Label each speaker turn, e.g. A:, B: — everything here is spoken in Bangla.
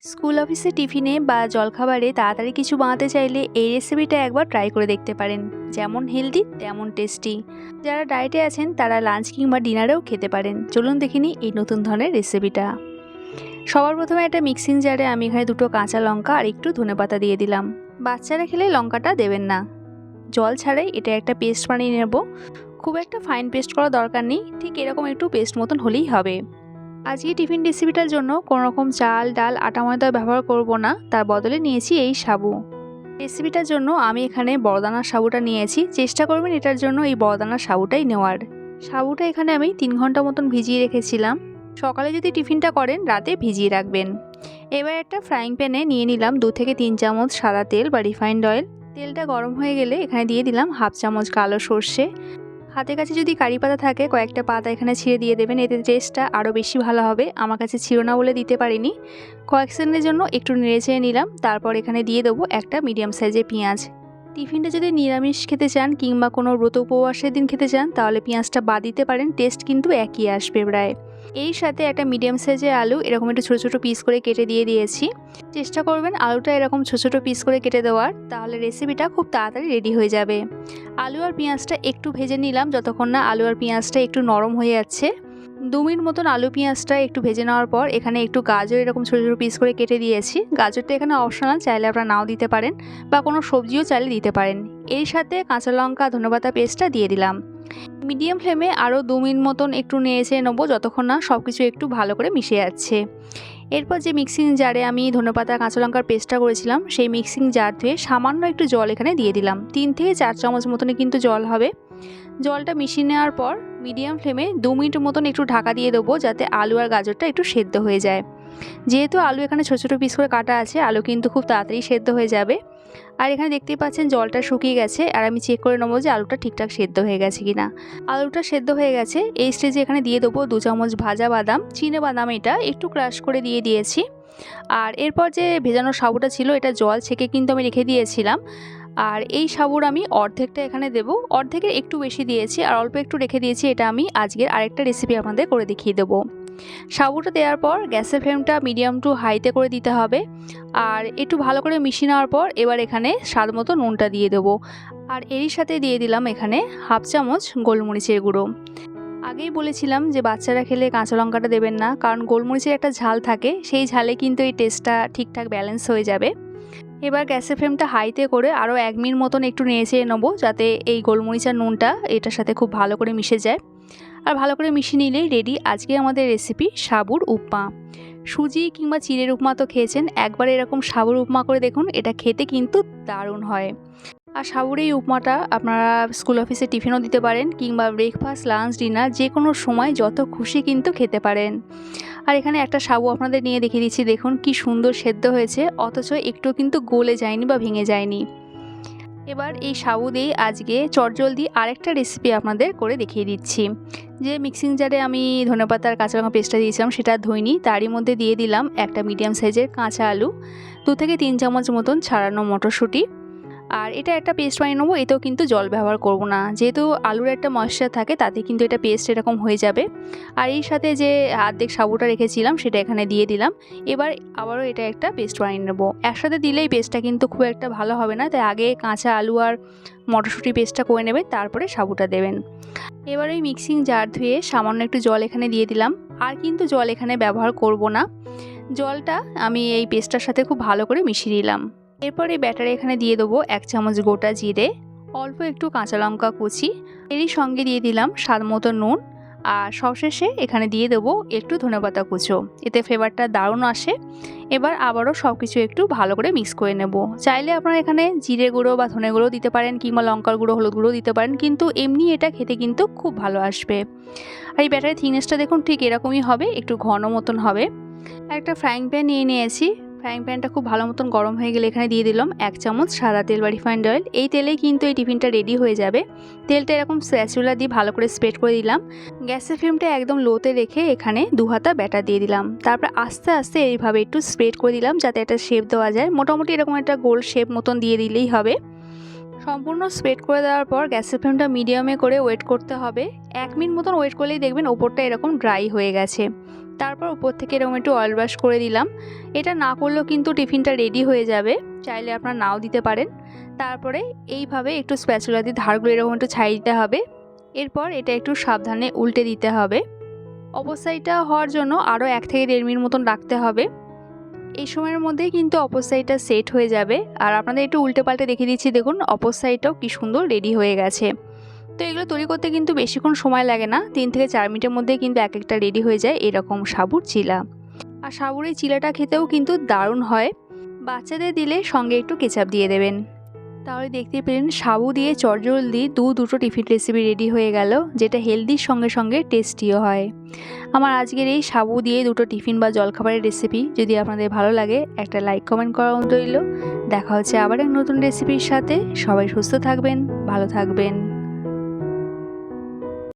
A: স্কুল অফিসে টিফিনে বা জলখাবারে তাড়াতাড়ি কিছু বানাতে চাইলে এই রেসিপিটা একবার ট্রাই করে দেখতে পারেন। যেমন হেলদি তেমন টেস্টি। যারা ডায়েটে আছেন তারা লাঞ্চ কিংবা ডিনারেও খেতে পারেন। চলুন দেখে নিই এই নতুন ধরনের রেসিপিটা। সবার প্রথমে একটা মিক্সিং জারে আমি এখানে দুটো কাঁচা লঙ্কা আর একটু ধনেপাতা দিয়ে দিলাম। বাচ্চারা খেলে লঙ্কাটা দেবেন না। জল ছাড়াই এটা একটা পেস্ট বানিয়ে নেব। খুব একটা ফাইন পেস্ট করা দরকার নেই, ঠিক এরকম একটু পেস্ট মতন হলেই হবে। আজকে টিফিন রেসিপিটার জন্য কোনো রকম চাল ডাল আটা ময়দা ব্যবহার করব না, তার বদলে নিয়েছি এই সাবু। রেসিপিটার জন্য আমি এখানে বড়দানার সাবুটা নিয়েছি। চেষ্টা করবেন এটার জন্য এই বড়দানার সাবুটাই নেওয়ার। সাবুটা এখানে আমি 3 ঘন্টা মতন ভিজিয়ে রেখেছিলাম। সকালে যদি টিফিনটা করেন রাতে ভিজিয়ে রাখবেন। এবার একটা ফ্রাইং প্যানে নিয়ে নিলাম 2 থেকে 3 চামচ সাদা তেল বা রিফাইন্ড অয়েল। তেলটা গরম হয়ে গেলে এখানে দিয়ে দিলাম হাফ চামচ কালো সর্ষে। হাতের কাছে যদি কারি পাতা থাকে কয়েকটা পাতা এখানে ছিঁড়ে দিয়ে দেবেন, এতে টেস্টটা আরও বেশি ভালো হবে। আমার কাছে ছিল না বলে দিতে পারিনি। কয়েক সেকেন্ডের জন্য একটু নেড়ে চেড়ে নিলাম। তারপর এখানে দিয়ে দেবো একটা মিডিয়াম সাইজের পেঁয়াজ। টিফিনটা যদি নিরামিষ খেতে চান কিংবা কোনো ব্রত উপবাসের দিন খেতে চান তাহলে পেঁয়াজটা বাদ দিতে পারেন, টেস্ট কিন্তু একই আসবে প্রায়। এই সাথে একটা মিডিয়াম সাইজের আলু এরকম একটু ছোটো ছোটো পিস করে কেটে দিয়ে দিয়েছি। চেষ্টা করবেন আলুটা এরকম ছোটো ছোটো পিস করে কেটে দেওয়ার, তাহলে রেসিপিটা খুব তাড়াতাড়ি রেডি হয়ে যাবে। আলু আর পেঁয়াজটা একটু ভেজে নিলাম, যতক্ষণ না আলু আর পেঁয়াজটা একটু নরম হয়ে যাচ্ছে। 2 মিনিট মতন আলু পেঁয়াজটা একটু ভেজে নেওয়ার পর এখানে একটু গাজর এরকম ছোটো ছোটো পিস করে কেটে দিয়েছি। গাজরটা এখানে অপশনাল, চাইলে আপনারা নাও দিতে পারেন বা কোনো সবজিও চাইলে দিতে পারেন। এর সাথে কাঁচা লঙ্কা ধনেপাতা পেস্টটা দিয়ে দিলাম। মিডিয়াম ফ্লেমে আরও 2 মিনিট মতন একটু নেড়ে নেবো, যতক্ষণ না সব কিছু একটু ভালো করে মিশে যাচ্ছে। এরপর যে মিক্সিং জারে আমি ধনেপাতা কাঁচা লঙ্কার পেস্টটা করেছিলাম সেই মিক্সিং জার ধুয়ে সামান্য একটু জল এখানে দিয়ে দিলাম। 3 থেকে 4 চামচ মতনই কিন্তু জল হবে। জলটা মিশিয়ে নেওয়ার পর মিডিয়াম ফ্লেমে 2 মিনিট মতন একটু ঢাকা দিয়ে দেবো, যাতে আলু আর গাজরটা একটু সেদ্ধ হয়ে যায়। যেহেতু আলু এখানে ছোটো ছোটো পিস করে কাটা আছে, আলু কিন্তু খুব তাড়াতাড়ি সেদ্ধ হয়ে যাবে। আর এখানে দেখতেই পাচ্ছেন জলটা শুকিয়ে গেছে, আর আমি চেক করে নেবো যে আলুটা ঠিকঠাক সেদ্ধ হয়ে গেছে কিনা। আলুটা সেদ্ধ হয়ে গেছে। এই স্টেজে এখানে দিয়ে দেবো 2 চামচ ভাজা বাদাম, চিনে বাদাম এটা একটু ক্রাশ করে দিয়ে দিয়েছি। আর এরপর যে ভেজানো সাবুটা ছিল এটা জল ছেঁকে কিন্তু আমি রেখে দিয়েছিলাম। আর এই সাবুর আমি অর্ধেকটা এখানে দেবো, অর্ধেকের একটু বেশি দিয়েছি আর অল্প একটু রেখে দিয়েছি। এটা আমি আজকের আরেকটা রেসিপি আপনাদের করে দেখিয়ে দেবো। সাবুটা দেওয়ার পর গ্যাসের ফ্লেমটা মিডিয়াম টু হাইতে করে দিতে হবে। আর একটু ভালো করে মিশিয়ে নেওয়ার পর এবার এখানে স্বাদ মতো নুনটা দিয়ে দেবো। আর এরই সাথে দিয়ে দিলাম এখানে হাফ চামচ গোলমরিচের গুঁড়ো। আগেই বলেছিলাম যে বাচ্চারা খেলে কাঁচা লঙ্কাটা দেবেন না, কারণ গোলমরিচের একটা ঝাল থাকে, সেই ঝালে কিন্তু এই টেস্টটা ঠিকঠাক ব্যালেন্স হয়ে যাবে। এবার গ্যাসের ফ্লেমটা হাইতে করে আরও 1 মিনিট মতন একটু নেড়ে নেবো, যাতে এই গোলমরিচ আর নুনটা এটার সাথে খুব ভালো করে মিশে যায়। আর ভালো করে মিশিয়ে নিলেই রেডি আজকে আমাদের রেসিপি সাবুর উপমা। সুজি কিংবা চিড়ের উপমা তো খেয়েছেন, একবার এরকম সাবুর উপমা করে দেখুন, এটা খেতে কিন্তু দারুণ হয়। আর সাবুর এই উপমাটা আপনারা স্কুল অফিসে টিফিনও দিতে পারেন কিংবা ব্রেকফাস্ট লাঞ্চ ডিনার যে কোনো সময় যত খুশি কিন্তু খেতে পারেন। আর এখানে একটা সাবু আপনাদের নিয়ে দেখিয়ে দিচ্ছি, দেখুন কি সুন্দর সেদ্ধ হয়েছে, অথচ একটু কিন্তু গলে যায়নি বা ভেঙে যায়নি। এবার এই সাবু দিয়ে আজকে চটজলদি আরেকটা রেসিপি আপনাদের করে দেখিয়ে দিচ্ছি। যে মিক্সিং জারে আমি ধনেপাতার কাঁচা লঙ্কা পেস্টটা দিয়েছিলাম সেটা ধুইনি, তারই মধ্যে দিয়ে দিলাম একটা মিডিয়াম সাইজের কাঁচা আলু, 2 থেকে 3 চামচ মতন ছাড়ানো মটরশুঁটি। আর এটা একটা পেস্ট বানিয়ে নেবো, এতেও কিন্তু জল ব্যবহার করব না, যেহেতু আলুর একটা ময়েশ্চার থাকে তাতে কিন্তু এটা পেস্ট এরকম হয়ে যাবে। আর এই সাথে যে অর্ধেক সাবুটা রেখেছিলাম সেটা এখানে দিয়ে দিলাম। এবার আবারও এটা একটা পেস্ট বানিয়ে নেবো। একসাথে দিলেই পেস্টটা কিন্তু খুব একটা ভালো হবে না, তাই আগে কাঁচা আলু আর মটরশুঁটি পেস্টটা করে নেবেন, তারপরে সাবুটা দেবেন। এবার ওই মিক্সিং জার ধুয়ে সামান্য একটু জল এখানে দিয়ে দিলাম। আর কিন্তু জল এখানে ব্যবহার করব না, জলটা আমি এই পেস্টটার সাথে খুব ভালো করে মিশিয়ে নিলাম। এরপর এই ব্যাটারে এখানে দিয়ে দেবো 1 চামচ গোটা জিরে, অল্প একটু কাঁচা লঙ্কা কুচি, এরই সঙ্গে দিয়ে দিলাম স্বাদ মতো নুন, আর সবশেষে এখানে দিয়ে দেবো একটু ধনেপাতা কুচো, এতে ফ্লেভারটা দারুণ আসে। এবার আবারও সব কিছু একটু ভালো করে মিক্স করে নেব। চাইলে আপনারা এখানে জিরে গুঁড়ো বা ধনে গুঁড়ো দিতে পারেন কিংবা লঙ্কার গুঁড়ো হলুদ গুঁড়ো দিতে পারেন, কিন্তু এমনি এটা খেতে কিন্তু খুব ভালো আসবে। আর এই ব্যাটারের থিকনেসটা দেখুন ঠিক এরকমই হবে, একটু ঘন মতন হবে। একটা ফ্রাইং প্যান নিয়ে নিয়েছি। ফ্রাইং প্যানটা খুব ভালো মতন গরম হয়ে গেলে এখানে দিয়ে দিলাম 1 চামচ সাদা তেল বা রিফাইন্ড অয়েল। এই তেলেই কিন্তু এই টিফিনটা রেডি হয়ে যাবে। তেলটা এরকম স্প্যাচুলা দিয়ে ভালো করে স্প্রেড করে দিলাম। গ্যাসের ফ্লেমটা একদম লোতে রেখে এখানে 2 হাতা ব্যাটার দিয়ে দিলাম। তারপর আস্তে আস্তে এইভাবে একটু স্প্রেড করে দিলাম, যাতে একটা শেপ দেওয়া যায়। মোটামুটি এরকম একটা গোল শেপ মতন দিয়ে দিলেই হবে। সম্পূর্ণ স্প্রেড করে দেওয়ার পর গ্যাসের ফ্লেমটা মিডিয়ামে করে ওয়েট করতে হবে। 1 মিনিট মতন ওয়েট করলেই দেখবেন ওপরটা এরকম ড্রাই হয়ে গেছে। তারপর উপর থেকে এরকম একটু অয়েল ব্রাশ করে দিলাম। এটা না করলেও কিন্তু টিফিনটা রেডি হয়ে যাবে, চাইলে আপনারা নাও দিতে পারেন। তারপরে এইভাবে একটু স্প্যাচুলা দিয়ে ধারগুলো এরকম একটু ছাই দিতে হবে। এরপর এটা একটু সাবধানে উল্টে দিতে হবে। অপর সাইডটা হওয়ার জন্য আরও 1 থেকে 1.5 মিনিট মতন রাখতে হবে। এই সময়ের মধ্যেই কিন্তু অপর সাইডটা সেট হয়ে যাবে। আর আপনাদের একটু উল্টে পাল্টে দেখিয়ে দিচ্ছি, দেখুন অপর সাইডটাও কি সুন্দর রেডি হয়ে গেছে। তো এগুলো তৈরি করতে কিন্তু বেশিক্ষণ সময় লাগে না, 3 থেকে 4 মিনিটের মধ্যে কিন্তু এক একটা রেডি হয়ে যায় এরকম সাবুর চিলা। আর সাবুর এই চিলাটা খেতেও কিন্তু দারুণ হয়। বাচ্চাদের দিলে সঙ্গে একটু কেচাপ দিয়ে দেবেন। তাহলে দেখতে পেলেন সাবু দিয়ে চটজলদি দুটো টিফিন রেসিপি রেডি হয়ে গেল, যেটা হেলদির সঙ্গে সঙ্গে টেস্টিও হয়। আমার আজকের এই সাবু দিয়ে দুটো টিফিন বা জলখাবারের রেসিপি যদি আপনাদের ভালো লাগে, একটা লাইক কমেন্ট করা রইল। দেখা হচ্ছে আবার এক নতুন রেসিপির সাথে। সবাই সুস্থ থাকবেন, ভালো থাকবেন।